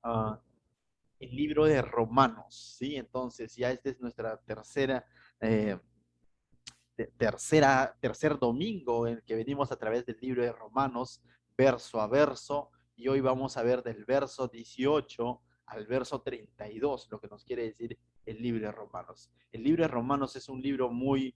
ah, el libro de Romanos, ¿sí? Entonces ya esta es nuestra eh, tercer domingo en el que venimos a través del libro de Romanos, verso a verso, y hoy vamos a ver del verso 18 al verso 32, lo que nos quiere decir el libro de Romanos. El libro de Romanos es un libro muy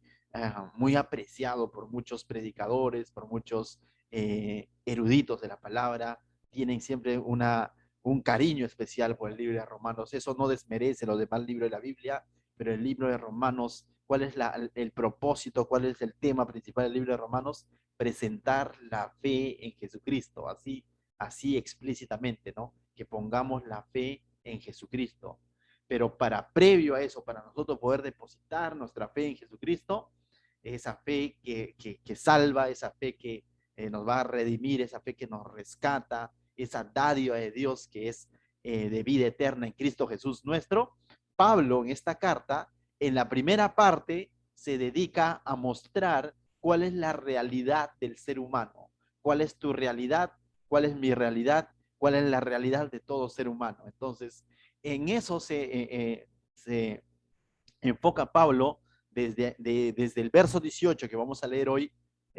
apreciado por muchos predicadores, por muchos eruditos de la palabra, tienen siempre un cariño especial por el libro de Romanos. Eso no desmerece los demás libros de la Biblia, pero el libro de Romanos, ¿cuál es el propósito? ¿Cuál es el tema principal del libro de Romanos? Presentar la fe en Jesucristo, así explícitamente, ¿no? Que pongamos la fe en Jesucristo. Pero previo a eso, para nosotros poder depositar nuestra fe en Jesucristo, esa fe que salva, esa fe que nos va a redimir, esa fe que nos rescata, esa dádiva de Dios que es de vida eterna en Cristo Jesús nuestro. Pablo en esta carta, en la primera parte, se dedica a mostrar cuál es la realidad del ser humano, cuál es tu realidad, cuál es mi realidad, cuál es la realidad de todo ser humano. Entonces, en eso se enfoca Pablo desde el verso 18 que vamos a leer hoy,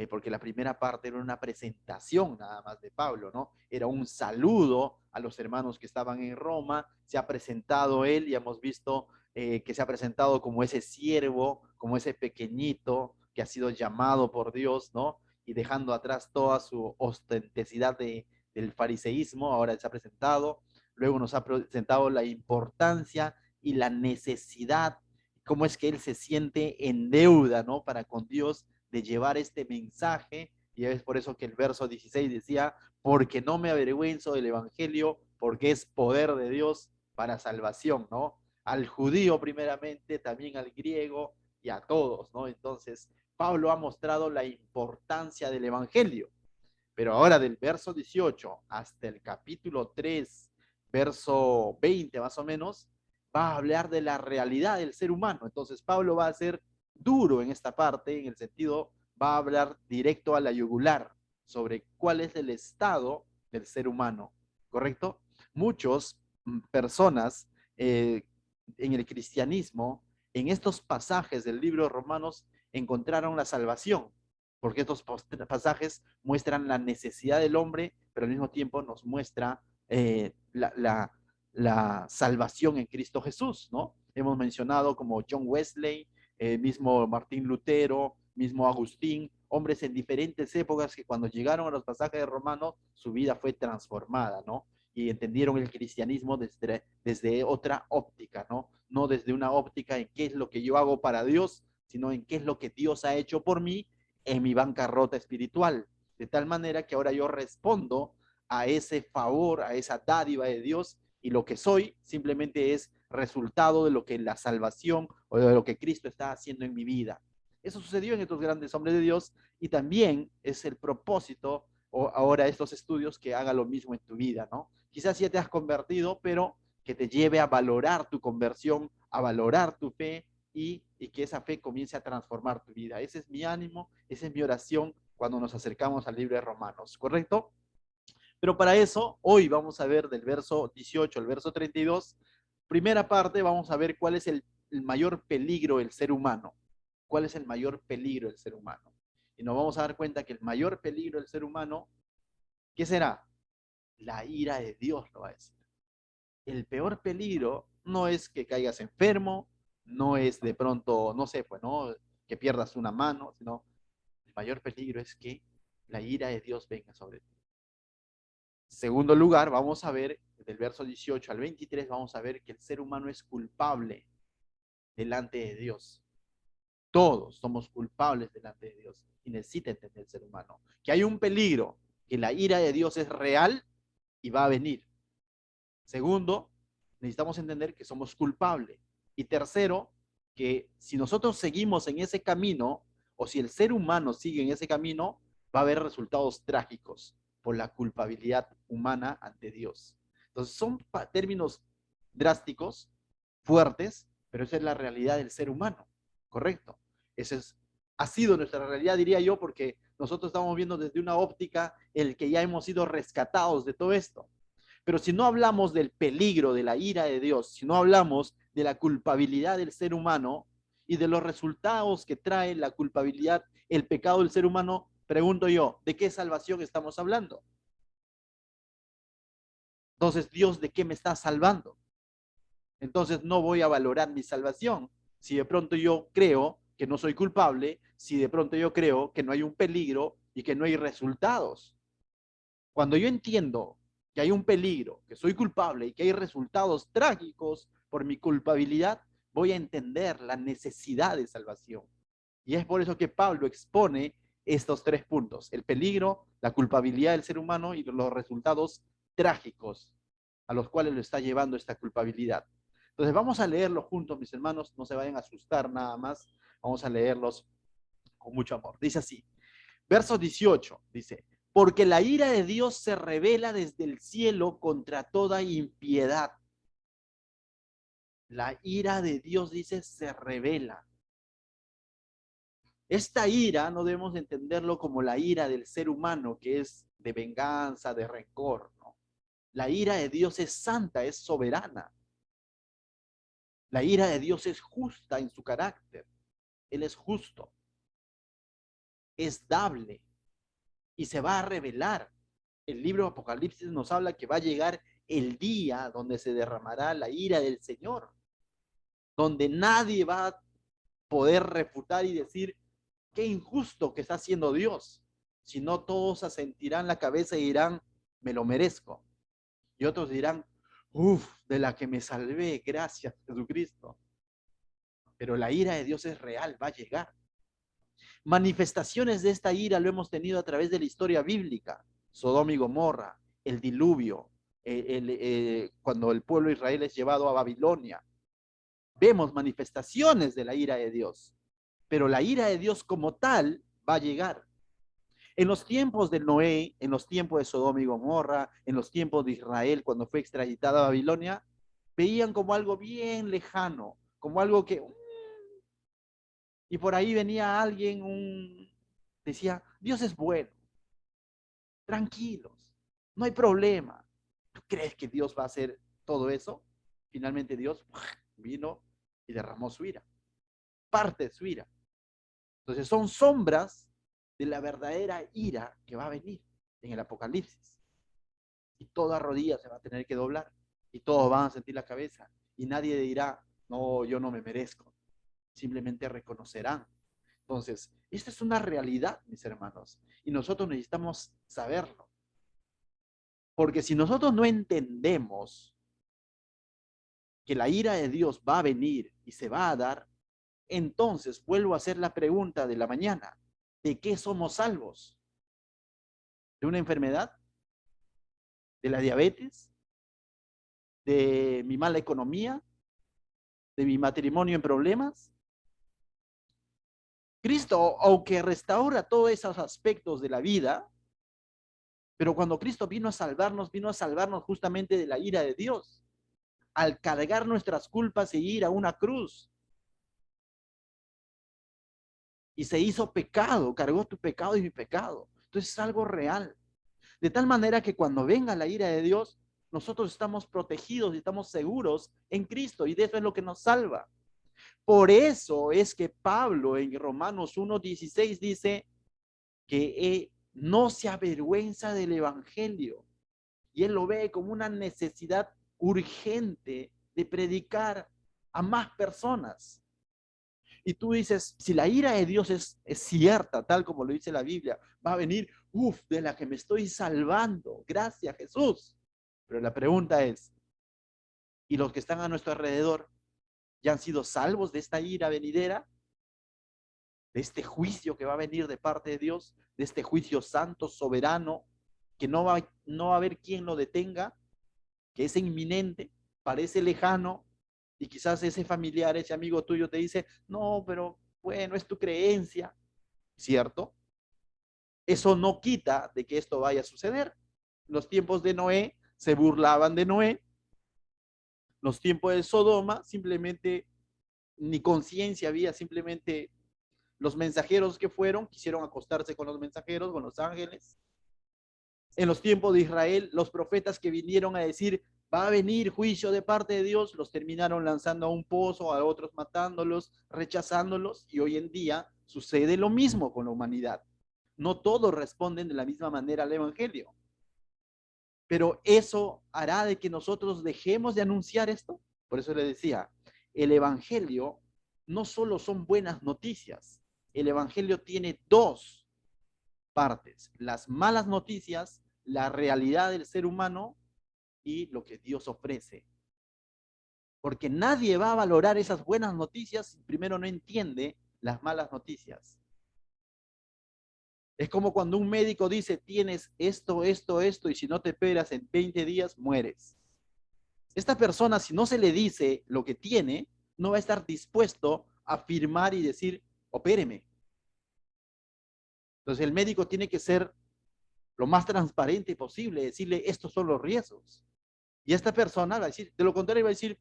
porque la primera parte era una presentación nada más de Pablo, ¿no? Era un saludo a los hermanos que estaban en Roma, se ha presentado él y hemos visto que se ha presentado como ese siervo, como ese pequeñito que ha sido llamado por Dios, ¿no? Y dejando atrás toda su ostentosidad del fariseísmo, ahora se ha presentado, luego nos ha presentado la importancia y la necesidad, cómo es que él se siente en deuda, ¿no? Para con Dios de llevar este mensaje. Y es por eso que el verso 16 decía, porque no me avergüenzo del evangelio, porque es poder de Dios para salvación, ¿no? Al judío primeramente, también al griego y a todos, ¿no? Entonces, Pablo ha mostrado la importancia del evangelio. Pero ahora del verso 18 hasta el capítulo 3, verso 20 más o menos, va a hablar de la realidad del ser humano. Entonces Pablo va a ser duro en esta parte, en el sentido, va a hablar directo a la yugular sobre cuál es el estado del ser humano, ¿correcto? Muchos personas en el cristianismo, en estos pasajes del libro de Romanos, encontraron la salvación, porque estos pasajes muestran la necesidad del hombre, pero al mismo tiempo nos muestra la salvación en Cristo Jesús, ¿no? Hemos mencionado como John Wesley, mismo Martín Lutero, mismo Agustín, hombres en diferentes épocas que cuando llegaron a los pasajes de Romanos, su vida fue transformada, ¿no? Y entendieron el cristianismo desde otra óptica, ¿no? No desde una óptica en qué es lo que yo hago para Dios, sino en qué es lo que Dios ha hecho por mí en mi bancarrota espiritual. De tal manera que ahora yo respondo a ese favor, a esa dádiva de Dios, y lo que soy simplemente es resultado de lo que la salvación o de lo que Cristo está haciendo en mi vida. Eso sucedió en estos grandes hombres de Dios y también es el propósito o ahora estos estudios que haga lo mismo en tu vida, ¿no? Quizás ya te has convertido, pero que te lleve a valorar tu conversión, a valorar tu fe y que esa fe comience a transformar tu vida. Ese es mi ánimo, esa es mi oración cuando nos acercamos al libro de Romanos, ¿correcto? Pero para eso, hoy vamos a ver del verso 18 al verso 32, primera parte, vamos a ver cuál es el mayor peligro del ser humano. ¿Cuál es el mayor peligro del ser humano? Y nos vamos a dar cuenta que el mayor peligro del ser humano, ¿qué será? La ira de Dios, lo va a decir. El peor peligro no es que caigas enfermo, no es de pronto, no sé, pues, ¿no? Que pierdas una mano, sino el mayor peligro es que la ira de Dios venga sobre ti. Segundo lugar, vamos a ver, del verso 18 al 23, vamos a ver que el ser humano es culpable delante de Dios. Todos somos culpables delante de Dios y necesita entender el ser humano que hay un peligro, que la ira de Dios es real y va a venir. Segundo, necesitamos entender que somos culpables. Y tercero, que si nosotros seguimos en ese camino, o si el ser humano sigue en ese camino, va a haber resultados trágicos por la culpabilidad humana ante Dios. Entonces son términos drásticos, fuertes, pero esa es la realidad del ser humano, ¿correcto? Ha sido nuestra realidad, diría yo, porque nosotros estamos viendo desde una óptica el que ya hemos sido rescatados de todo esto. Pero si no hablamos del peligro de la ira de Dios, si no hablamos de la culpabilidad del ser humano y de los resultados que trae la culpabilidad, el pecado del ser humano, pregunto yo, ¿de qué salvación estamos hablando? Entonces, Dios, ¿de qué me está salvando? Entonces no voy a valorar mi salvación. Si de pronto yo creo que no soy culpable, si de pronto yo creo que no hay un peligro y que no hay resultados. Cuando yo entiendo que hay un peligro, que soy culpable y que hay resultados trágicos por mi culpabilidad, voy a entender la necesidad de salvación. Y es por eso que Pablo expone estos tres puntos: el peligro, la culpabilidad del ser humano y los resultados trágicos a los cuales lo está llevando esta culpabilidad. Entonces vamos a leerlos juntos, mis hermanos, no se vayan a asustar nada más, vamos a leerlos con mucho amor. Dice así, verso 18, dice, porque la ira de Dios se revela desde el cielo contra toda impiedad. La ira de Dios, dice, se revela. Esta ira no debemos entenderlo como la ira del ser humano, que es de venganza, de rencor, ¿no? La ira de Dios es santa, es soberana. La ira de Dios es justa en su carácter. Él es justo, es dable y se va a revelar. El libro de Apocalipsis nos habla que va a llegar el día donde se derramará la ira del Señor, donde nadie va a poder refutar y decir qué injusto que está haciendo Dios, sino todos asentirán la cabeza y dirán, me lo merezco. Y otros dirán, uff, de la que me salvé, gracias Jesucristo. Pero la ira de Dios es real, va a llegar. Manifestaciones de esta ira lo hemos tenido a través de la historia bíblica. Sodoma y Gomorra, el diluvio, cuando el pueblo de Israel es llevado a Babilonia. Vemos manifestaciones de la ira de Dios, pero la ira de Dios como tal va a llegar. En los tiempos de Noé, en los tiempos de Sodoma y Gomorra, en los tiempos de Israel, cuando fue extraditada a Babilonia, veían como algo bien lejano, como algo que... Y por ahí venía alguien, decía, Dios es bueno, tranquilos, no hay problema. ¿Tú crees que Dios va a hacer todo eso? Finalmente Dios vino y derramó su ira, parte de su ira. Entonces son sombras de la verdadera ira que va a venir en el Apocalipsis. Y toda rodilla se va a tener que doblar y todos van a sentir la cabeza y nadie dirá, no, yo no me merezco. Simplemente reconocerán. Entonces, esta es una realidad, mis hermanos, y nosotros necesitamos saberlo. Porque si nosotros no entendemos que la ira de Dios va a venir y se va a dar, entonces vuelvo a hacer la pregunta de la mañana: ¿de qué somos salvos? ¿De una enfermedad? ¿De la diabetes? ¿De mi mala economía? ¿De mi matrimonio en problemas? Cristo, aunque restaura todos esos aspectos de la vida, pero cuando Cristo vino a salvarnos justamente de la ira de Dios, al cargar nuestras culpas e ir a una cruz. Y se hizo pecado, cargó tu pecado y mi pecado. Entonces es algo real. De tal manera que cuando venga la ira de Dios, nosotros estamos protegidos y estamos seguros en Cristo, y de eso es lo que nos salva. Por eso es que Pablo en Romanos 1:16 dice que no se avergüenza del evangelio, y él lo ve como una necesidad urgente de predicar a más personas. Y tú dices, si la ira de Dios es cierta, tal como lo dice la Biblia, va a venir, de la que me estoy salvando, gracias Jesús. Pero la pregunta es, ¿y los que están a nuestro alrededor ya han sido salvos de esta ira venidera? ¿De este juicio que va a venir de parte de Dios? ¿De este juicio santo, soberano, que no va a haber quien lo detenga, que es inminente, parece lejano, y quizás ese familiar, ese amigo tuyo te dice, no, pero bueno, es tu creencia, ¿cierto? Eso no quita de que esto vaya a suceder. Los tiempos de Noé se burlaban de Noé, los tiempos de Sodoma simplemente ni conciencia había, simplemente los mensajeros que fueron quisieron acostarse con los mensajeros, con los ángeles, En los tiempos de Israel, los profetas que vinieron a decir, va a venir juicio de parte de Dios, los terminaron lanzando a un pozo, a otros matándolos, rechazándolos, y hoy en día sucede lo mismo con la humanidad. No todos responden de la misma manera al evangelio. Pero eso hará de que nosotros dejemos de anunciar esto. Por eso le decía, el evangelio no solo son buenas noticias, el evangelio tiene dos partes: las malas noticias, la realidad del ser humano y lo que Dios ofrece. Porque nadie va a valorar esas buenas noticias si primero no entiende las malas noticias. Es como cuando un médico dice, tienes esto, esto, esto, y si no te operas en 20 días, mueres. Esta persona, si no se le dice lo que tiene, no va a estar dispuesto a firmar y decir, opéreme. Entonces el médico tiene que ser lo más transparente posible, decirle, estos son los riesgos. Y esta persona va a decir, de lo contrario va a decir,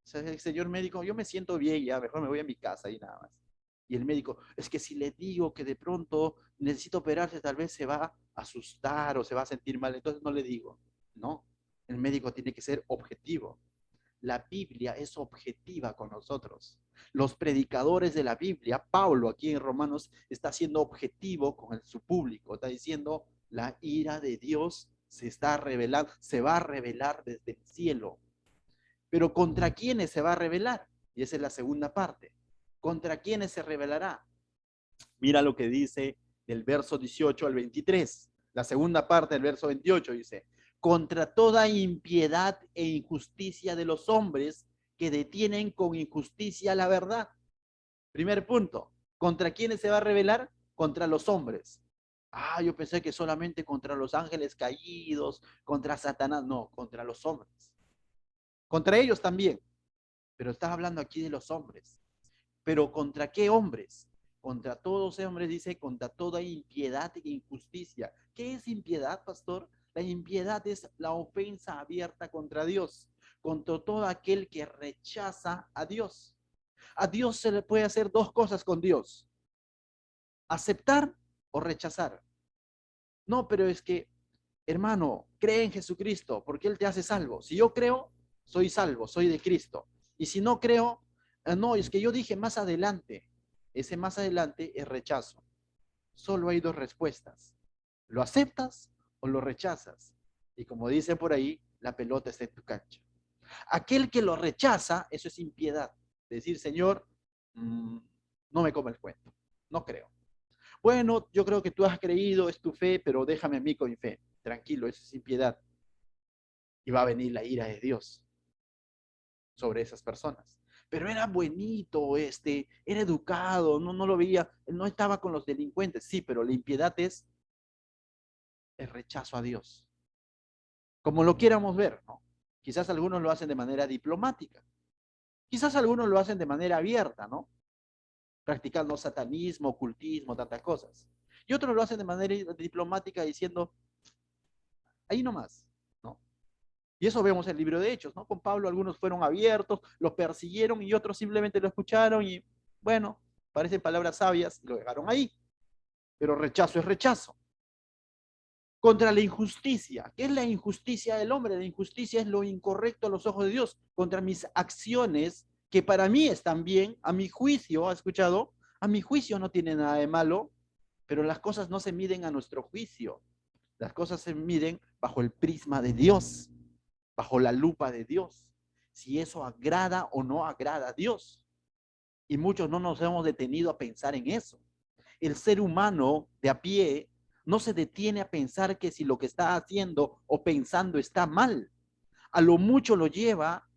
señor médico, yo me siento bien ya, mejor me voy a mi casa y nada más. Y el médico, es que si le digo que de pronto necesito operarse, tal vez se va a asustar o se va a sentir mal, entonces no le digo. No, el médico tiene que ser objetivo. La Biblia es objetiva con nosotros. Los predicadores de la Biblia, Pablo aquí en Romanos, está siendo objetivo con su público. Está diciendo, la ira de Dios se está revelando, se va a revelar desde el cielo. Pero ¿contra quiénes se va a revelar? Y esa es la segunda parte. ¿Contra quiénes se revelará? Mira lo que dice del verso 18 al 23. La segunda parte del verso 28 dice, contra toda impiedad e injusticia de los hombres que detienen con injusticia la verdad. Primer punto, ¿contra quiénes se va a revelar? Contra los hombres. Ah, yo pensé que solamente contra los ángeles caídos, contra Satanás. No, contra los hombres. Contra ellos también. Pero estás hablando aquí de los hombres. ¿Pero contra qué hombres? Contra todos los hombres, dice, contra toda impiedad e injusticia. ¿Qué es impiedad, pastor? La impiedad es la ofensa abierta contra Dios, contra todo aquel que rechaza a Dios. A Dios se le puede hacer dos cosas con Dios: aceptar o rechazar. No, pero es que, hermano, cree en Jesucristo porque Él te hace salvo. Si yo creo, soy salvo, soy de Cristo. Y si no creo, no, es que yo dije más adelante. Ese más adelante es rechazo. Solo hay dos respuestas: lo aceptas o lo rechazas. Y como dice por ahí, la pelota está en tu cancha. Aquel que lo rechaza, eso es impiedad. Decir, Señor, no me come el cuento, no creo. Bueno, yo creo que tú has creído, es tu fe, pero déjame a mí con mi fe. Tranquilo, eso es impiedad. Y va a venir la ira de Dios sobre esas personas. Pero era buenito, era educado, no lo veía, no estaba con los delincuentes. Sí, pero la impiedad es el rechazo a Dios. Como lo quieramos ver, ¿no? Quizás algunos lo hacen de manera diplomática. Quizás algunos lo hacen de manera abierta, ¿no? Practicando satanismo, ocultismo, tantas cosas. Y otros lo hacen de manera diplomática diciendo, ahí nomás, ¿no? Y eso vemos en el libro de Hechos, ¿no? Con Pablo algunos fueron abiertos, los persiguieron y otros simplemente lo escucharon y, bueno, parecen palabras sabias y lo dejaron ahí. Pero rechazo es rechazo. Contra la injusticia. ¿Qué es la injusticia del hombre? La injusticia es lo incorrecto a los ojos de Dios. Contra mis acciones, que para mí están bien, a mi juicio, ¿ha escuchado? A mi juicio no tiene nada de malo, pero las cosas no se miden a nuestro juicio. Las cosas se miden bajo el prisma de Dios, bajo la lupa de Dios. Si eso agrada o no agrada a Dios. Y muchos no nos hemos detenido a pensar en eso. El ser humano de a pie no se detiene a pensar que si lo que está haciendo o pensando está mal. A lo mucho lo lleva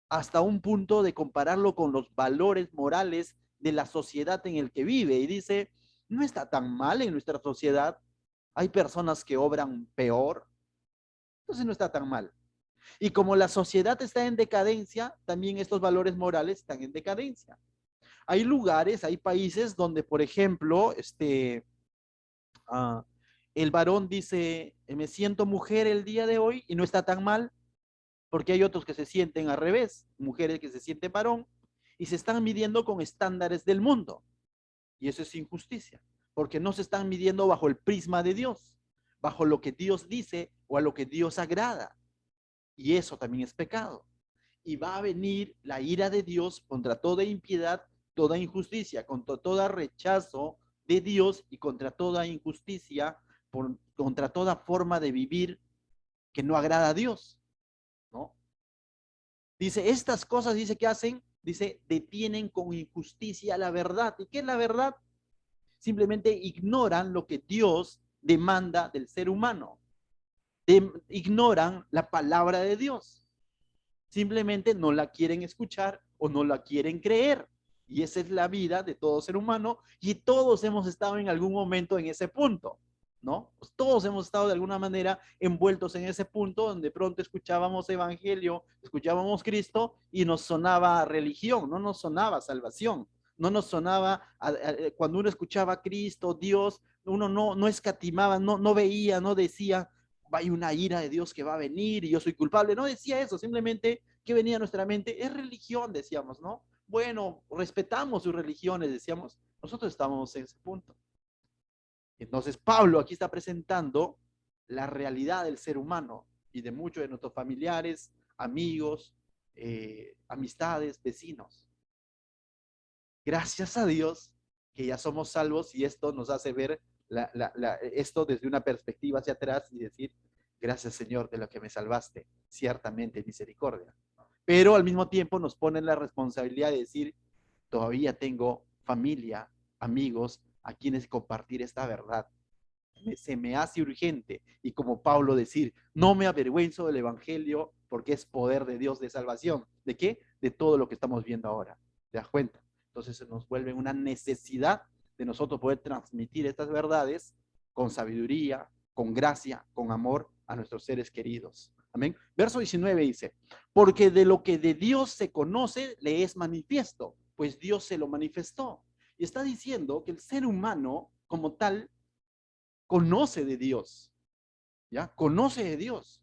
hasta un punto de compararlo con los valores morales de la sociedad en el que vive y dice, no está tan mal en nuestra sociedad, hay personas que obran peor, entonces no está tan mal. Y como la sociedad está en decadencia, también estos valores morales están en decadencia. Hay lugares, hay países donde, por ejemplo, el varón dice, me siento mujer el día de hoy y no está tan mal, porque hay otros que se sienten al revés, mujeres que se sienten varón y se están midiendo con estándares del mundo. Y eso es injusticia, porque no se están midiendo bajo el prisma de Dios, bajo lo que Dios dice o a lo que Dios agrada. Y eso también es pecado. Y va a venir la ira de Dios contra toda impiedad, toda injusticia, contra todo rechazo de Dios y contra toda injusticia, contra toda forma de vivir que no agrada a Dios, ¿no? Dice, estas cosas, dice que hacen, dice, detienen con injusticia la verdad. ¿Y qué es la verdad? Simplemente ignoran lo que Dios demanda del ser humano. Ignoran la palabra de Dios. Simplemente no la quieren escuchar o no la quieren creer. Y esa es la vida de todo ser humano y todos hemos estado en algún momento en ese punto, ¿no? Pues todos hemos estado de alguna manera envueltos en ese punto donde pronto escuchábamos evangelio, escuchábamos Cristo y nos sonaba religión, no nos sonaba salvación, no nos sonaba, cuando uno escuchaba Cristo, Dios, uno no escatimaba, no veía, no decía, hay una ira de Dios que va a venir y yo soy culpable. No decía eso, simplemente que venía a nuestra mente, es religión, decíamos, ¿no? Bueno, respetamos sus religiones, decíamos, nosotros estábamos en ese punto. Entonces Pablo aquí está presentando la realidad del ser humano y de muchos de nuestros familiares, amigos, amistades, vecinos. Gracias a Dios que ya somos salvos y esto nos hace ver esto desde una perspectiva hacia atrás y decir, gracias Señor de lo que me salvaste, ciertamente misericordia. Pero al mismo tiempo nos pone la responsabilidad de decir, todavía tengo familia, amigos a quienes compartir esta verdad. Se me hace urgente y como Pablo decir, no me avergüenzo del evangelio porque es poder de Dios de salvación. ¿De qué? De todo lo que estamos viendo ahora. ¿Te das cuenta? Entonces se nos vuelve una necesidad de nosotros poder transmitir estas verdades con sabiduría, con gracia, con amor a nuestros seres queridos. Amén. Verso 19 dice, porque de lo que de Dios se conoce le es manifiesto, pues Dios se lo manifestó. Y está diciendo que el ser humano como tal conoce de Dios, ¿ya? Conoce de Dios.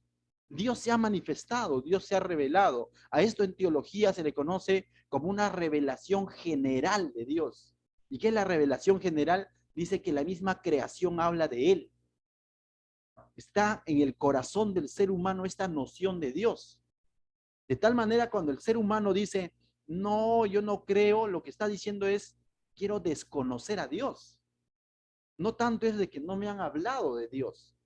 Dios se ha manifestado, Dios se ha revelado. A esto en teología se le conoce como una revelación general de Dios. ¿Y qué es la revelación general? Dice que la misma creación habla de Él. Está en el corazón del ser humano esta noción de Dios. De tal manera cuando el ser humano dice, no, yo no creo, lo que está diciendo es, quiero desconocer a Dios. No tanto es de que no me han hablado de Dios,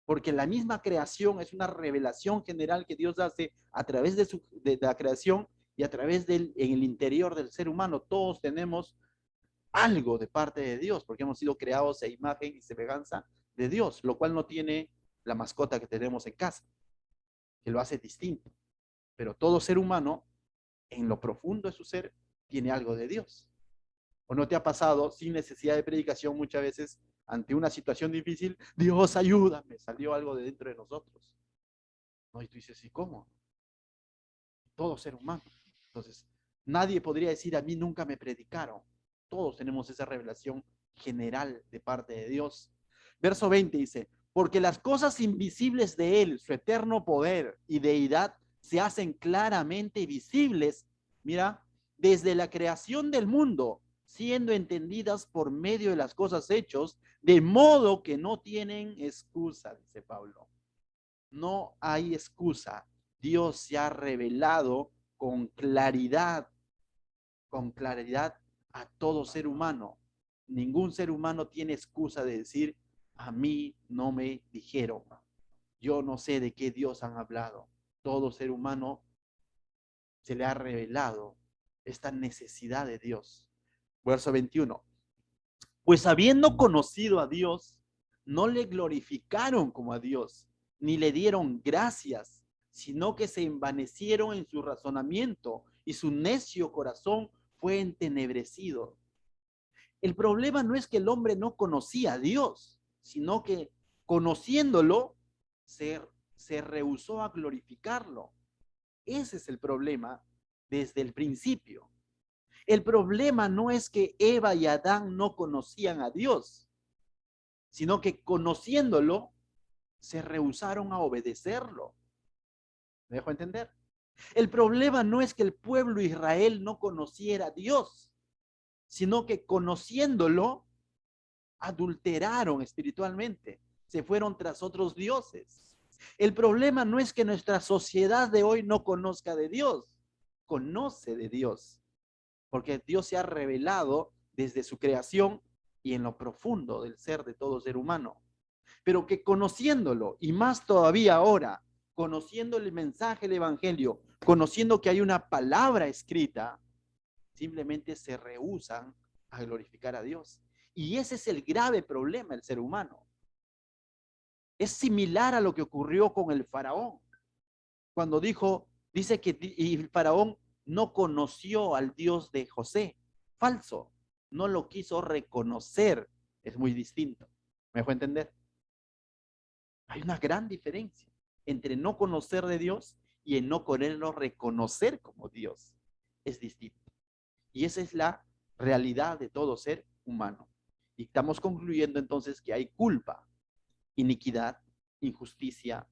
porque la misma creación es una revelación general que Dios hace a través de la creación y a través en el interior del ser humano. Todos tenemos algo de parte de Dios, porque hemos sido creados a imagen y semejanza de Dios, lo cual no tiene la mascota que tenemos en casa, que lo hace distinto. Pero todo ser humano, en lo profundo de su ser, tiene algo de Dios. ¿O no te ha pasado sin necesidad de predicación muchas veces ante una situación difícil? Dios, ayúdame, salió algo de dentro de nosotros. ¿No? Y tú dices, ¿y cómo? Todo ser humano. Entonces, nadie podría decir, a mí nunca me predicaron. Todos tenemos esa revelación general de parte de Dios. Verso 20 dice, porque las cosas invisibles de Él, su eterno poder y deidad, se hacen claramente visibles, mira, desde la creación del mundo, siendo entendidas por medio de las cosas hechas, de modo que no tienen excusa, dice Pablo. No hay excusa. Dios se ha revelado con claridad a todo ser humano. Ningún ser humano tiene excusa de decir, a mí no me dijeron. Yo no sé de qué Dios han hablado. Todo ser humano se le ha revelado esta necesidad de Dios. Verso 21. Pues habiendo conocido a Dios, no le glorificaron como a Dios, ni le dieron gracias, sino que se envanecieron en su razonamiento y su necio corazón fue entenebrecido. El problema no es que el hombre no conocía a Dios, sino que conociéndolo, se rehusó a glorificarlo. Ese es el problema desde el principio. El problema no es que Eva y Adán no conocían a Dios, sino que conociéndolo, se rehusaron a obedecerlo. ¿Me dejo entender? El problema no es que el pueblo de Israel no conociera a Dios, sino que conociéndolo, adulteraron espiritualmente, se fueron tras otros dioses. El problema no es que nuestra sociedad de hoy no conozca de Dios, conoce de Dios, porque Dios se ha revelado desde su creación y en lo profundo del ser de todo ser humano. Pero que conociéndolo, y más todavía ahora, conociendo el mensaje del evangelio, conociendo que hay una palabra escrita, simplemente se rehúsan a glorificar a Dios. Y ese es el grave problema del ser humano. Es similar a lo que ocurrió con el faraón, cuando dice que y el faraón no conoció al Dios de José. Falso, no lo quiso reconocer. Es muy distinto. ¿Me dejó entender? Hay una gran diferencia entre no conocer de Dios y en no quererlo reconocer como Dios. Es distinto. Y esa es la realidad de todo ser humano. Y estamos concluyendo entonces que hay culpa, iniquidad, injusticia.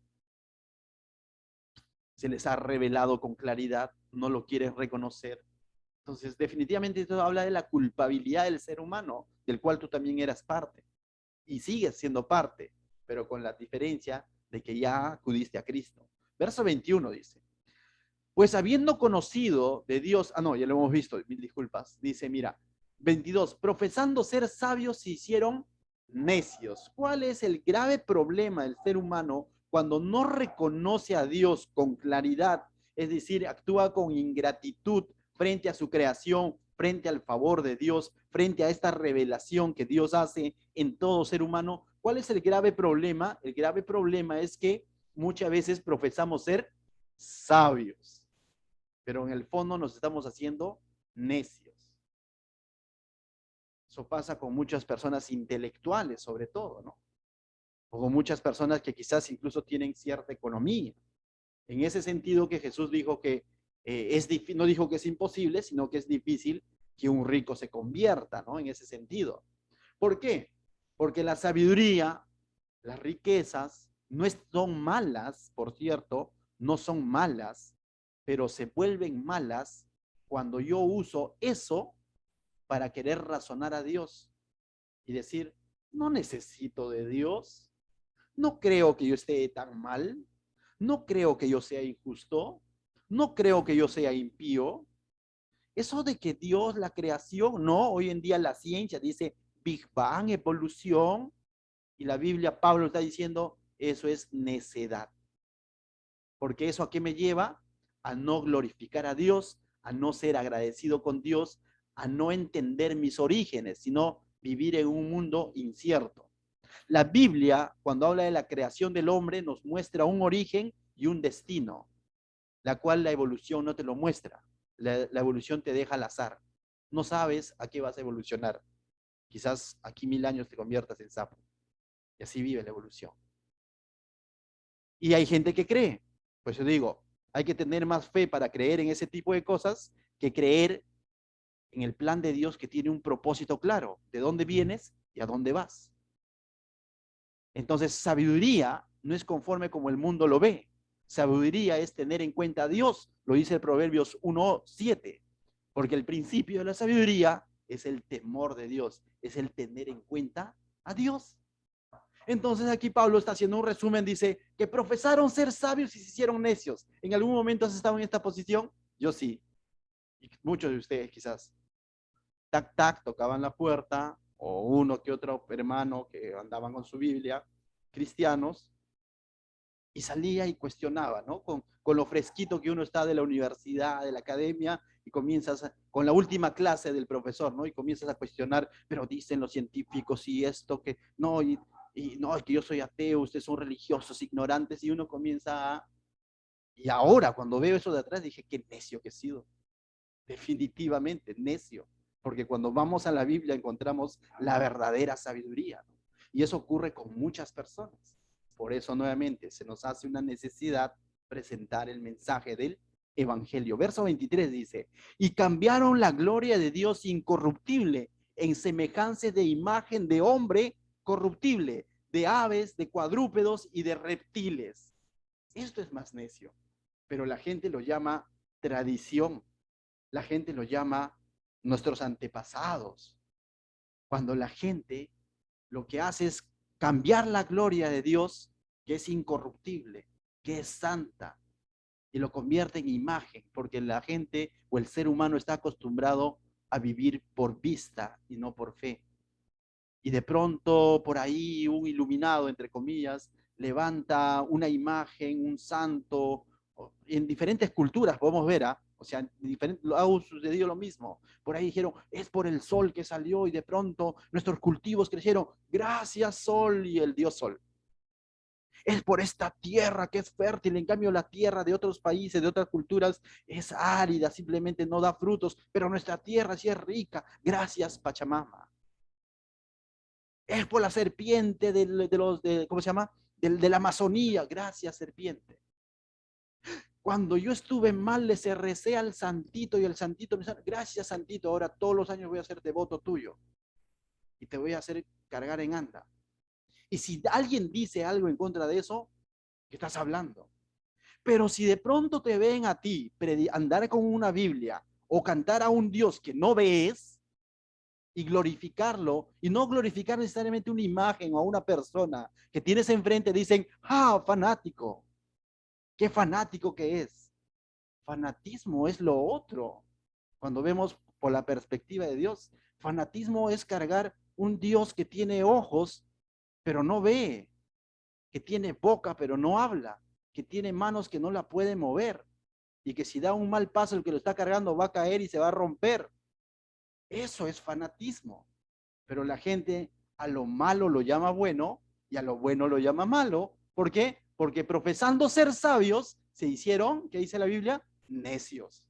Se les ha revelado con claridad, no lo quieren reconocer. Entonces, definitivamente esto habla de la culpabilidad del ser humano, del cual tú también eras parte. Y sigues siendo parte, pero con la diferencia de que ya acudiste a Cristo. Verso 21 dice, pues habiendo conocido de Dios, no, ya lo hemos visto, mil disculpas, dice, mira, 22, profesando ser sabios se hicieron necios. ¿Cuál es el grave problema del ser humano cuando no reconoce a Dios con claridad? Es decir, actúa con ingratitud frente a su creación, frente al favor de Dios, frente a esta revelación que Dios hace en todo ser humano. ¿Cuál es el grave problema? El grave problema es que muchas veces profesamos ser sabios, pero en el fondo nos estamos haciendo necios. Eso pasa con muchas personas intelectuales, sobre todo, ¿no? O con muchas personas que quizás incluso tienen cierta economía. En ese sentido que Jesús dijo que no dijo que es imposible, sino que es difícil que un rico se convierta, ¿no? En ese sentido. ¿Por qué? Porque la sabiduría, las riquezas, no son malas, por cierto, no son malas, pero se vuelven malas cuando yo uso eso para querer razonar a Dios y decir, no necesito de Dios, no creo que yo esté tan mal, no creo que yo sea injusto, no creo que yo sea impío. Eso de que Dios, la creación, no, hoy en día la ciencia dice Big Bang, evolución, y la Biblia, Pablo está diciendo, eso es necedad. Porque eso a qué me lleva? A no glorificar a Dios, a no ser agradecido con Dios, a no entender mis orígenes, sino vivir en un mundo incierto. La Biblia, cuando habla de la creación del hombre, nos muestra un origen y un destino, la cual la evolución no te lo muestra. La evolución te deja al azar. No sabes a qué vas a evolucionar. Quizás aquí 1000 años te conviertas en sapo. Y así vive la evolución. Y hay gente que cree. Pues yo digo, hay que tener más fe para creer en ese tipo de cosas que creer en el plan de Dios que tiene un propósito claro, de dónde vienes y a dónde vas. Entonces, sabiduría no es conforme como el mundo lo ve. Sabiduría es tener en cuenta a Dios, lo dice el Proverbios 1:7, porque el principio de la sabiduría es el temor de Dios, es el tener en cuenta a Dios. Entonces aquí Pablo está haciendo un resumen, dice que profesaron ser sabios y se hicieron necios. ¿En algún momento has estado en esta posición? Yo sí, y muchos de ustedes quizás. Tac, tac, tocaban la puerta, o uno que otro hermano que andaban con su Biblia, cristianos, y salía y cuestionaba, ¿no? Con lo fresquito que uno está de la universidad, de la academia, y comienzas con la última clase del profesor, ¿no? Y comienzas a cuestionar, pero dicen los científicos y esto, que no, y no, que yo soy ateo, ustedes son religiosos, ignorantes, y uno comienza a... Y ahora, cuando veo eso de atrás, dije, qué necio que he sido. Definitivamente, necio. Porque cuando vamos a la Biblia encontramos la verdadera sabiduría, ¿no? Y eso ocurre con muchas personas. Por eso, nuevamente, se nos hace una necesidad presentar el mensaje del Evangelio. Verso 23 dice, y cambiaron la gloria de Dios incorruptible en semejanza de imagen de hombre corruptible, de aves, de cuadrúpedos y de reptiles. Esto es más necio, pero la gente lo llama tradición. La gente lo llama nuestros antepasados. Cuando la gente lo que hace es cambiar la gloria de Dios, que es incorruptible, que es santa, y lo convierte en imagen, porque la gente o el ser humano está acostumbrado a vivir por vista y no por fe. Y de pronto por ahí un iluminado, entre comillas, levanta una imagen, un santo, en diferentes culturas podemos ver, ¿ah? O sea, ha sucedido lo mismo. Por ahí dijeron, es por el sol que salió y de pronto nuestros cultivos crecieron. Gracias sol y el dios sol. Es por esta tierra que es fértil, en cambio la tierra de otros países, de otras culturas, es árida, simplemente no da frutos, pero nuestra tierra sí es rica. Gracias Pachamama. Es por la serpiente ¿cómo se llama? De la Amazonía. Gracias, serpiente. Cuando yo estuve mal, le recé al santito y el santito me dijo, gracias, santito, ahora todos los años voy a ser devoto tuyo y te voy a hacer cargar en anda. Y si alguien dice algo en contra de eso, ¿qué estás hablando? Pero si de pronto te ven a ti andar con una Biblia o cantar a un Dios que no ves, y glorificarlo, y no glorificar necesariamente una imagen o a una persona que tienes enfrente, dicen, fanático, qué fanático que es. Fanatismo es lo otro. Cuando vemos por la perspectiva de Dios, fanatismo es cargar un Dios que tiene ojos, pero no ve, que tiene boca, pero no habla, que tiene manos que no la puede mover, y que si da un mal paso el que lo está cargando va a caer y se va a romper. Eso es fanatismo. Pero la gente a lo malo lo llama bueno y a lo bueno lo llama malo. ¿Por qué? Porque profesando ser sabios, se hicieron, ¿qué dice la Biblia? Necios.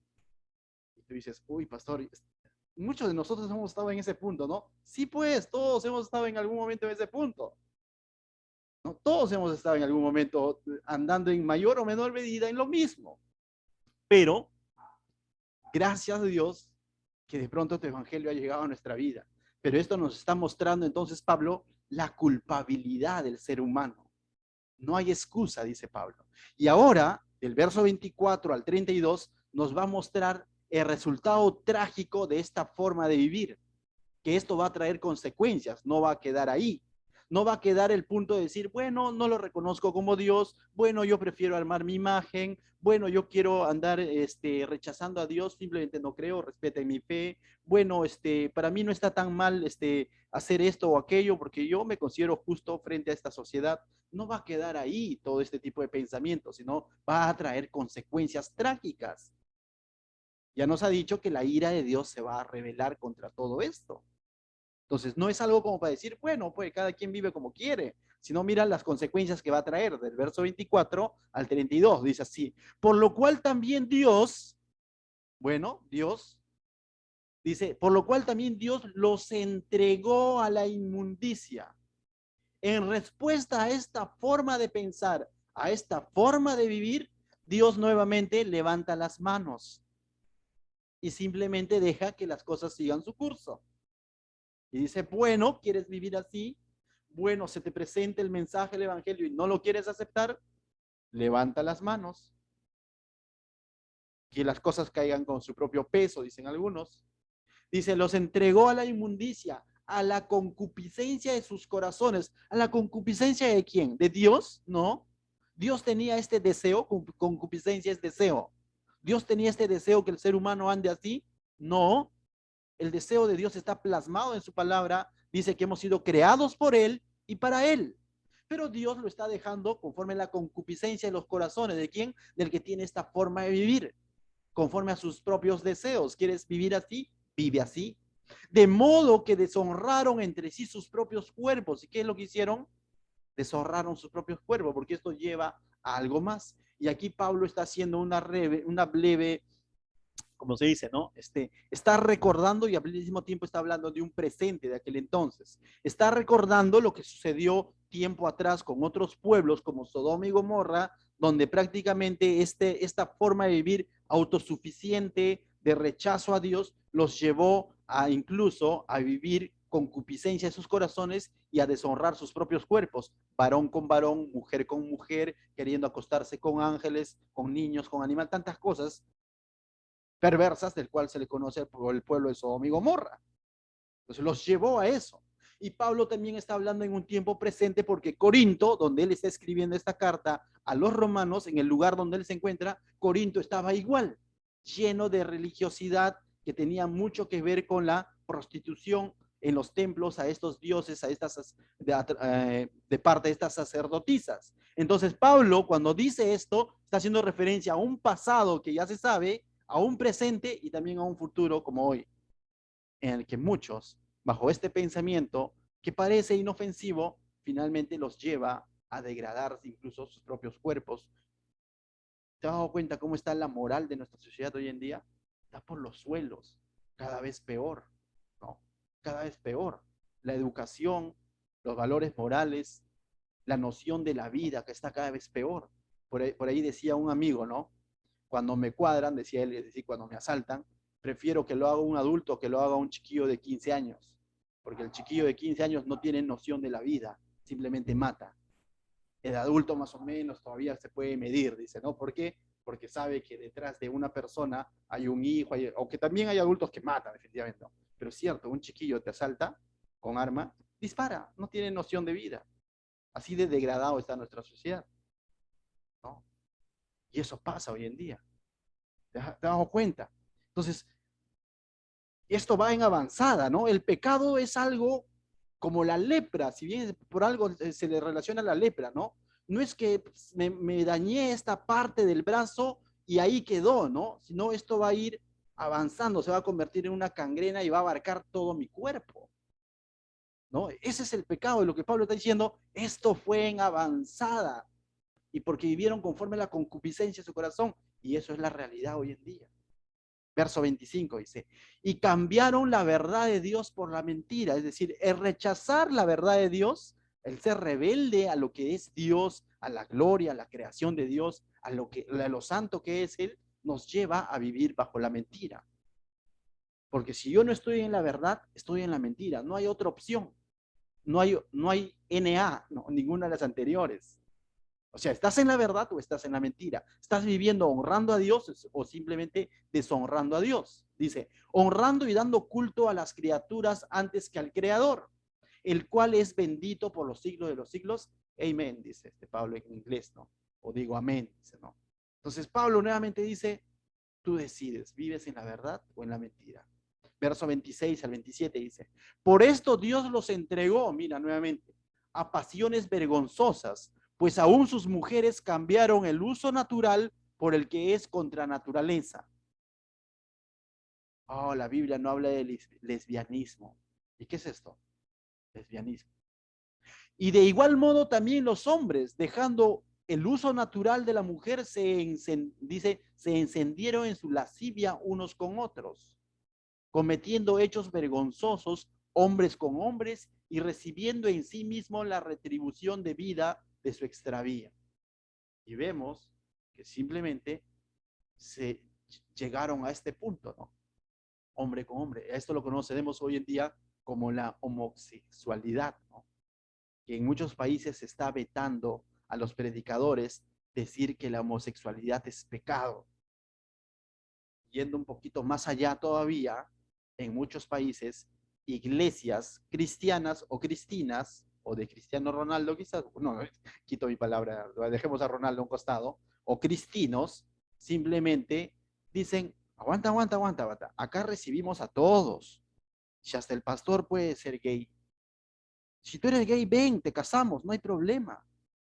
Y tú dices, uy, pastor, muchos de nosotros hemos estado en ese punto, ¿no? Sí, pues, todos hemos estado en algún momento en ese punto. ¿No? Todos hemos estado en algún momento andando en mayor o menor medida en lo mismo. Pero, gracias a Dios, que de pronto tu evangelio ha llegado a nuestra vida. Pero esto nos está mostrando entonces, Pablo, la culpabilidad del ser humano. No hay excusa, dice Pablo. Y ahora, del verso 24 al 32, nos va a mostrar el resultado trágico de esta forma de vivir, que esto va a traer consecuencias, no va a quedar ahí. No va a quedar el punto de decir, bueno, no lo reconozco como Dios, bueno, yo prefiero armar mi imagen, bueno, yo quiero andar rechazando a Dios, simplemente no creo, respeten mi fe, bueno, para mí no está tan mal hacer esto o aquello porque yo me considero justo frente a esta sociedad. No va a quedar ahí todo este tipo de pensamientos, sino va a traer consecuencias trágicas. Ya nos ha dicho que la ira de Dios se va a rebelar contra todo esto. Entonces, no es algo como para decir, bueno, pues cada quien vive como quiere, sino mira las consecuencias que va a traer del verso 24 al 32. Dice así, por lo cual también Dios, bueno, Dios, dice, por lo cual también Dios los entregó a la inmundicia. En respuesta a esta forma de pensar, a esta forma de vivir, Dios nuevamente levanta las manos y simplemente deja que las cosas sigan su curso. Y dice, bueno, ¿quieres vivir así? Bueno, se te presenta el mensaje del evangelio y no lo quieres aceptar, levanta las manos. Que las cosas caigan con su propio peso, dicen algunos. Dice, los entregó a la inmundicia, a la concupiscencia de sus corazones. ¿A la concupiscencia de quién? ¿De Dios? No. Dios tenía este deseo, concupiscencia es deseo. Dios tenía este deseo que el ser humano ande así. No. El deseo de Dios está plasmado en su palabra. Dice que hemos sido creados por Él y para Él. Pero Dios lo está dejando conforme a la concupiscencia de los corazones. ¿De quién? Del que tiene esta forma de vivir, conforme a sus propios deseos. ¿Quieres vivir así? Vive así. De modo que deshonraron entre sí sus propios cuerpos. ¿Y qué es lo que hicieron? Deshonraron sus propios cuerpos, porque esto lleva a algo más. Y aquí Pablo está haciendo una breve, como se dice, ¿no? Está recordando y al mismo tiempo está hablando de un presente de aquel entonces. Está recordando lo que sucedió tiempo atrás con otros pueblos como Sodoma y Gomorra, donde prácticamente esta forma de vivir autosuficiente, de rechazo a Dios, los llevó a incluso a vivir concupiscencia de sus corazones y a deshonrar sus propios cuerpos, varón con varón, mujer con mujer, queriendo acostarse con ángeles, con niños, con animales, tantas cosas perversas del cual se le conoce por el pueblo de Sodoma y Gomorra. Entonces los llevó a eso. Y Pablo también está hablando en un tiempo presente porque Corinto, donde él está escribiendo esta carta a los romanos, en el lugar donde él se encuentra, Corinto estaba igual, lleno de religiosidad que tenía mucho que ver con la prostitución en los templos a estos dioses, a estas de parte de estas sacerdotisas. Entonces Pablo, cuando dice esto, está haciendo referencia a un pasado que ya se sabe, a un presente y también a un futuro como hoy, en el que muchos, bajo este pensamiento que parece inofensivo, finalmente los lleva a degradar incluso sus propios cuerpos. ¿Te has dado cuenta cómo está la moral de nuestra sociedad hoy en día? Está por los suelos, cada vez peor, ¿no? Cada vez peor. La educación, los valores morales, la noción de la vida, que está cada vez peor. Por ahí decía un amigo, ¿no? Cuando me cuadran, decía él, es decir, cuando me asaltan, prefiero que lo haga un adulto que lo haga un chiquillo de 15 años. Porque el chiquillo de 15 años no tiene noción de la vida, simplemente mata. El adulto más o menos todavía se puede medir, dice, ¿no? ¿Por qué? Porque sabe que detrás de una persona hay un hijo, o que también hay adultos que matan, definitivamente, ¿no? Pero es cierto, un chiquillo te asalta con arma, dispara, no tiene noción de vida. Así de degradado está nuestra sociedad, ¿no? Y eso pasa hoy en día. ¿Te has dado cuenta? Entonces, esto va en avanzada, ¿no? El pecado es algo como la lepra, si bien por algo se le relaciona a la lepra, ¿no? No es que me dañé esta parte del brazo y ahí quedó, ¿no? Sino esto va a ir avanzando, se va a convertir en una gangrena y va a abarcar todo mi cuerpo, ¿no? Ese es el pecado, de lo que Pablo está diciendo, esto fue en avanzada, y porque vivieron conforme a la concupiscencia de su corazón, y eso es la realidad hoy en día. Verso 25 dice, y cambiaron la verdad de Dios por la mentira, es decir, el rechazar la verdad de Dios, el ser rebelde a lo que es Dios, a la gloria, a la creación de Dios, a lo santo que es Él, nos lleva a vivir bajo la mentira. Porque si yo no estoy en la verdad, estoy en la mentira, no hay otra opción, no hay NA, no, ninguna de las anteriores. O sea, ¿estás en la verdad o estás en la mentira? ¿Estás viviendo honrando a Dios o simplemente deshonrando a Dios? Dice, honrando y dando culto a las criaturas antes que al Creador, el cual es bendito por los siglos de los siglos. Amén, dice Pablo en inglés, ¿no? O digo amén, dice, ¿no? Entonces Pablo nuevamente dice, tú decides, ¿vives en la verdad o en la mentira? Verso 26 al 27 dice, por esto Dios los entregó, mira nuevamente, a pasiones vergonzosas, pues aún sus mujeres cambiaron el uso natural por el que es contra naturaleza. Oh, la Biblia no habla de lesbianismo. ¿Y qué es esto? Lesbianismo. Y de igual modo también los hombres, dejando el uso natural de la mujer, dice, se encendieron en su lascivia unos con otros, cometiendo hechos vergonzosos hombres con hombres y recibiendo en sí mismo la retribución debida de su extravío. Y vemos que simplemente se llegaron a este punto, ¿no? Hombre con hombre. Esto lo conocemos hoy en día como la homosexualidad, ¿no? Que en muchos países se está vetando a los predicadores decir que la homosexualidad es pecado. Yendo un poquito más allá todavía, en muchos países, iglesias cristianas o cristinas, o de Cristiano Ronaldo quizás, no, quito mi palabra, dejemos a Ronaldo a un costado, o cristinos, simplemente dicen, aguanta, aguanta, aguanta, aguanta, acá recibimos a todos, si hasta el pastor puede ser gay. Si tú eres gay, ven, te casamos, no hay problema.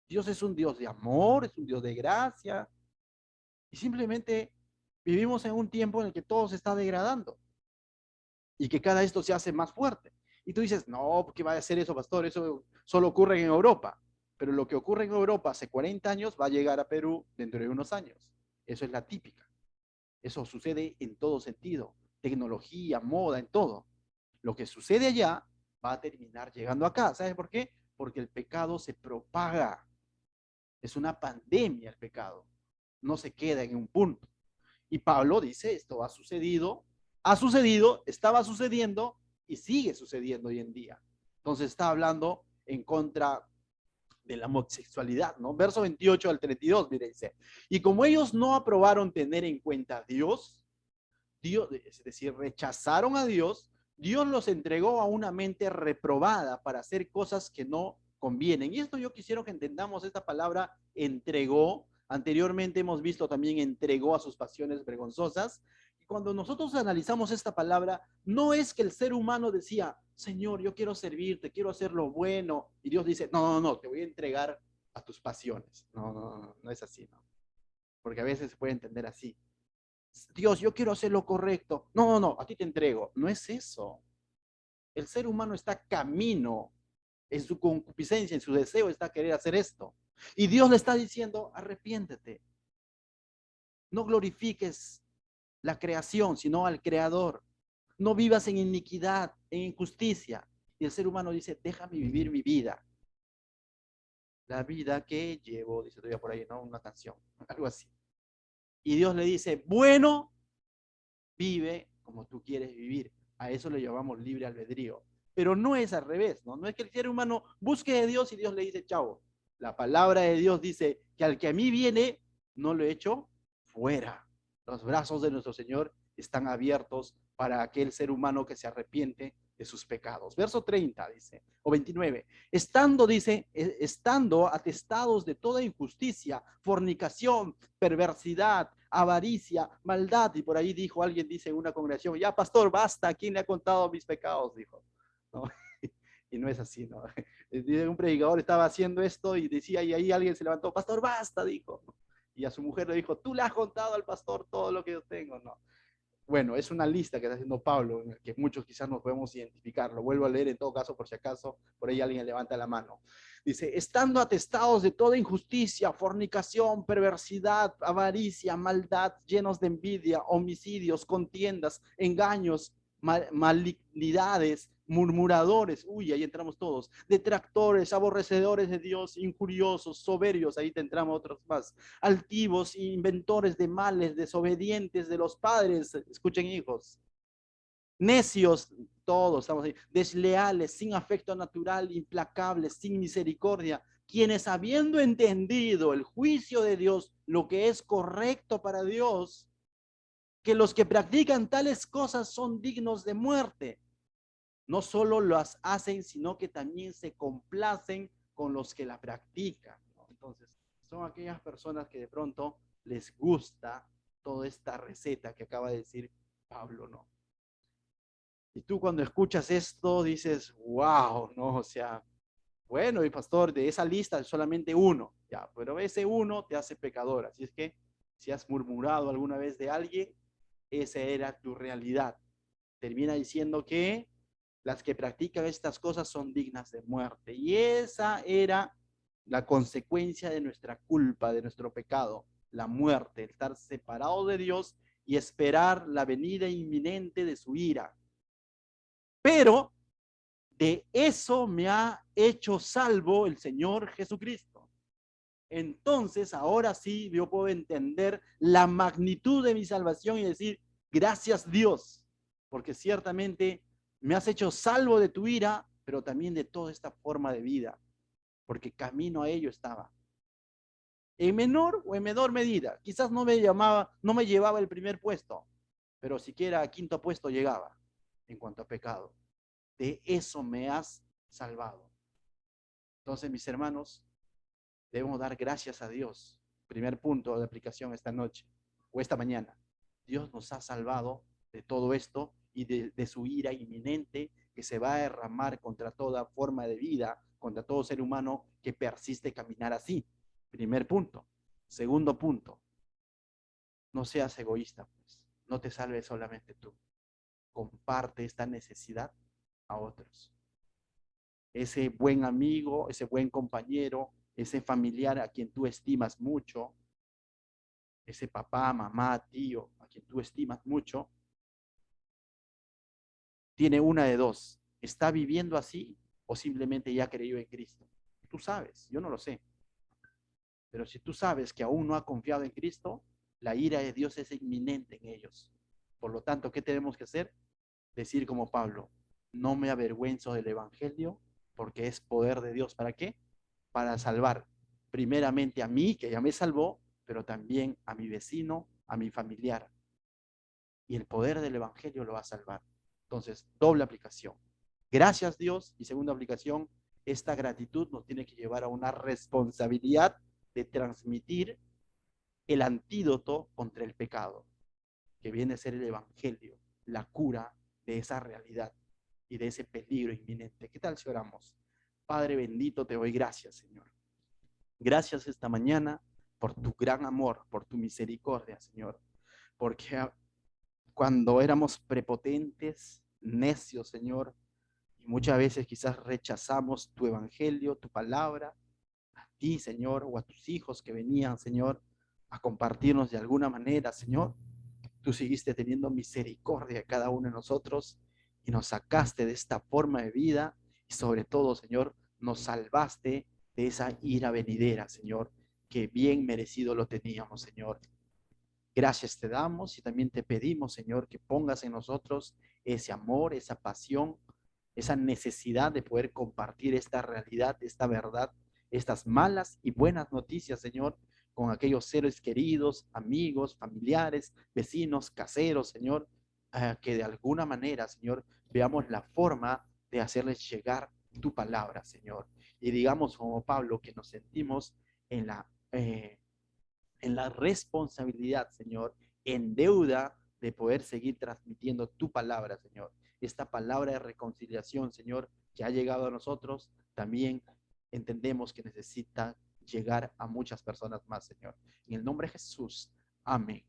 Dios es un Dios de amor, es un Dios de gracia, y simplemente vivimos en un tiempo en el que todo se está degradando y que cada esto se hace más fuerte. Y tú dices, no, ¿qué va a hacer eso, pastor? Eso solo ocurre en Europa. Pero lo que ocurre en Europa hace 40 años va a llegar a Perú dentro de unos años. Eso es la típica. Eso sucede en todo sentido. Tecnología, moda, en todo. Lo que sucede allá va a terminar llegando acá. ¿Sabes por qué? Porque el pecado se propaga. Es una pandemia el pecado. No se queda en un punto. Y Pablo dice, esto ha sucedido, estaba sucediendo y sigue sucediendo hoy en día. Entonces está hablando en contra de la homosexualidad, ¿no? Verso 28 al 32, mire, dice, y como ellos no aprobaron tener en cuenta a Dios, es decir, rechazaron a Dios, Dios los entregó a una mente reprobada para hacer cosas que no convienen. Y esto yo quisiera que entendamos esta palabra entregó. Anteriormente hemos visto también entregó a sus pasiones vergonzosas. Y cuando nosotros analizamos esta palabra, no es que el ser humano decía, Señor, yo quiero servirte, quiero hacer lo bueno. Y Dios dice, no, no, no, te voy a entregar a tus pasiones. No, no, no, no es así, ¿no? Porque a veces se puede entender así. Dios, yo quiero hacer lo correcto. No, no, no, a ti te entrego. No es eso. El ser humano está camino, en su concupiscencia, en su deseo está querer hacer esto. Y Dios le está diciendo, arrepiéntete. No glorifiques la creación, sino al creador. No vivas en iniquidad, en injusticia. Y el ser humano dice, déjame vivir mi vida. La vida que llevo, dice todavía por ahí, ¿no? Una canción, algo así. Y Dios le dice, bueno, vive como tú quieres vivir. A eso le llamamos libre albedrío. Pero no es al revés, ¿no? No es que el ser humano busque de Dios y Dios le dice, chao. La palabra de Dios dice que al que a mí viene, no lo echo fuera. Los brazos de nuestro Señor están abiertos para aquel ser humano que se arrepiente de sus pecados. Verso 30 dice, o 29, estando, dice, estando atestados de toda injusticia, fornicación, perversidad, avaricia, maldad. Y por ahí dijo, alguien dice en una congregación, ya pastor, basta, ¿quién le ha contado mis pecados? Dijo, ¿no? Y no es así, ¿no? Un predicador estaba haciendo esto y decía, y ahí alguien se levantó, pastor, basta, dijo. Y a su mujer le dijo, tú le has contado al pastor todo lo que yo tengo, ¿no? Bueno, es una lista que está haciendo Pablo, en el que muchos quizás nos podemos identificar. Lo vuelvo a leer en todo caso, por si acaso, por ahí alguien levanta la mano. Dice, estando atestados de toda injusticia, fornicación, perversidad, avaricia, maldad, llenos de envidia, homicidios, contiendas, engaños, malignidades, murmuradores, uy, ahí entramos todos, detractores, aborrecedores de Dios, injuriosos, soberbios, ahí te entramos otros más, altivos, inventores de males, desobedientes de los padres, escuchen hijos, necios, todos estamos ahí, desleales, sin afecto natural, implacables, sin misericordia, quienes habiendo entendido el juicio de Dios, lo que es correcto para Dios, que los que practican tales cosas son dignos de muerte. No solo las hacen, sino que también se complacen con los que la practican, ¿no? Entonces, son aquellas personas que de pronto les gusta toda esta receta que acaba de decir Pablo, ¿no? Y tú cuando escuchas esto dices, wow, ¿no? O sea, bueno, y pastor, de esa lista solamente uno, ya, pero ese uno te hace pecador. Así es que si has murmurado alguna vez de alguien, esa era tu realidad. Termina diciendo que las que practican estas cosas son dignas de muerte. Y esa era la consecuencia de nuestra culpa, de nuestro pecado, la muerte, estar separado de Dios y esperar la venida inminente de su ira. Pero de eso me ha hecho salvo el Señor Jesucristo. Entonces, ahora sí, yo puedo entender la magnitud de mi salvación y decir, gracias Dios, porque ciertamente me has hecho salvo de tu ira, pero también de toda esta forma de vida, porque camino a ello estaba. En menor o en menor medida, quizás no me llevaba el primer puesto, pero siquiera a quinto puesto llegaba en cuanto a pecado. De eso me has salvado. Entonces, mis hermanos, debemos dar gracias a Dios. Primer punto de aplicación esta noche o esta mañana. Dios nos ha salvado de todo esto y de su ira inminente que se va a derramar contra toda forma de vida, contra todo ser humano que persiste caminar así. Primer punto. Segundo punto, no seas egoísta, pues. No te salves solamente tú. Comparte esta necesidad a otros. Ese buen amigo, ese buen compañero, ese familiar a quien tú estimas mucho, ese papá, mamá, tío, a quien tú estimas mucho, tiene una de dos. ¿Está viviendo así o simplemente ya creyó en Cristo? Tú sabes, yo no lo sé. Pero si tú sabes que aún no ha confiado en Cristo, la ira de Dios es inminente en ellos. Por lo tanto, ¿qué tenemos que hacer? Decir como Pablo, no me avergüenzo del Evangelio porque es poder de Dios. ¿Para qué? Para salvar primeramente a mí, que ya me salvó, pero también a mi vecino, a mi familiar. Y el poder del Evangelio lo va a salvar. Entonces, doble aplicación. Gracias, Dios. Y segunda aplicación, esta gratitud nos tiene que llevar a una responsabilidad de transmitir el antídoto contra el pecado, que viene a ser el evangelio, la cura de esa realidad y de ese peligro inminente. ¿Qué tal si oramos? Padre bendito, te doy gracias, Señor. Gracias esta mañana por tu gran amor, por tu misericordia, Señor. Porque cuando éramos prepotentes, necios, Señor, y muchas veces quizás rechazamos tu evangelio, tu palabra, a ti, Señor, o a tus hijos que venían, Señor, a compartirnos de alguna manera, Señor, tú seguiste teniendo misericordia de cada uno de nosotros y nos sacaste de esta forma de vida y sobre todo, Señor, nos salvaste de esa ira venidera, Señor, que bien merecido lo teníamos, Señor. Gracias te damos y también te pedimos, Señor, que pongas en nosotros ese amor, esa pasión, esa necesidad de poder compartir esta realidad, esta verdad, estas malas y buenas noticias, Señor, con aquellos seres queridos, amigos, familiares, vecinos, caseros, Señor, que de alguna manera, Señor, veamos la forma de hacerles llegar tu palabra, Señor. Y digamos como Pablo, que nos sentimos en la responsabilidad, Señor, en deuda de poder seguir transmitiendo tu palabra, Señor. Esta palabra de reconciliación, Señor, que ha llegado a nosotros, también entendemos que necesita llegar a muchas personas más, Señor. En el nombre de Jesús. Amén.